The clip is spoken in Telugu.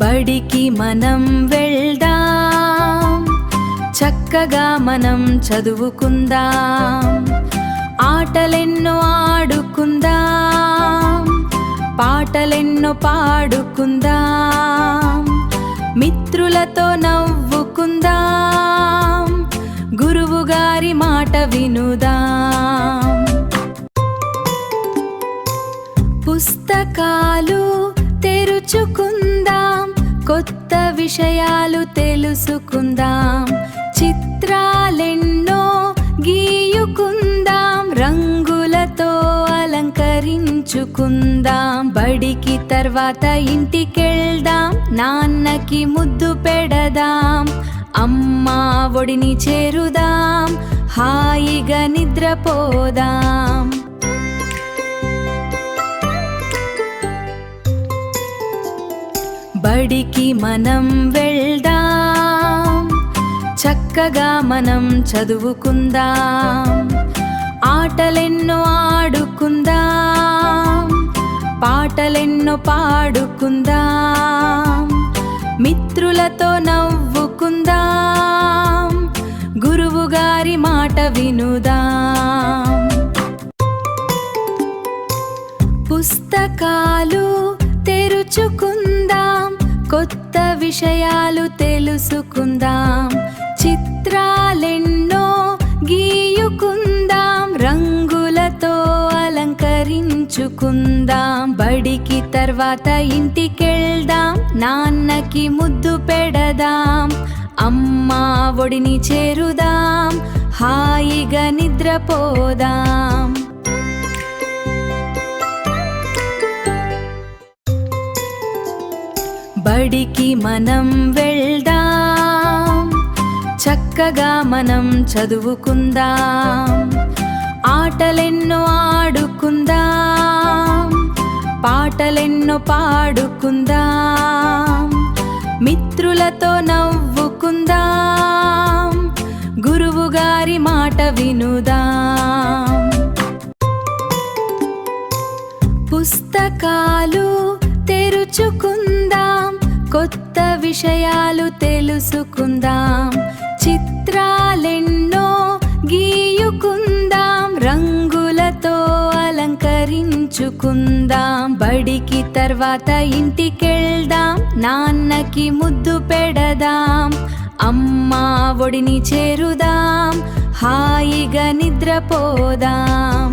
బడికి మనం వెళ్దాం, చక్కగా మనం చదువుకుందాం, ఆటలెన్నో ఆడుకుందాం, పాటలెన్నో పాడుకుందాం, మిత్రులతో నవ్వుకుందాం, గురువుగారి మాట వినుదాం. పుస్తకాలు తెరుచుకుందాం, కొత్త విషయాలు తెలుసుకుందాం, చిత్రాలెన్నో గీయుకుందాం, రంగులతో అలంకరించుకుందాం. బడికి తర్వాత ఇంటికెళ్దాం, నాన్నకి ముద్దు పెడదాం, అమ్మ ఒడిని చేరుదాం, హాయిగా నిద్రపోదాం. బడికి మనం వెళ్దాం, చక్కగా మనం చదువుకుందాం, ఆటలెన్నో ఆడుకుందాం, పాటలెన్నో పాడుకుందాం, మిత్రులతో నవ్వుకుందాం, గురువుగారి మాట వినుదాం. పుస్తకాలు తెరుచుకుందాం, కొత్త విషయాలు తెలుసుకుందాం, చిత్రాలెన్నో గీయుకుందాం, రంగులతో అలంకరించుకుందాం. బడికి తర్వాత ఇంటికెళ్దాం, నాన్నకి ముద్దు పెడదాం, అమ్మ ఒడిని చేరుదాం, హాయిగా నిద్రపోదాం. బడికి మనం వెళ్దాం, చక్కగా మనం చదువుకుందాం, ఆటలెన్నో ఆడుకుందాం, పాటలెన్నో పాడుకుందాం, మిత్రులతో నవ్వుకుందాం, గురువుగారి మాట వినుదాం. పుస్తకాలు తెరుచుకుందాం, కొత్త విషయాలు తెలుసుకుందాం, చిత్రాలెన్నో గీయుకుందాం, రంగులతో అలంకరించుకుందాం. బడికి తర్వాత ఇంటికెళ్దాం, నాన్నకి ముద్దు పెడదాం, అమ్మ ఒడిని చేరుదాం, హాయిగా నిద్రపోదాం.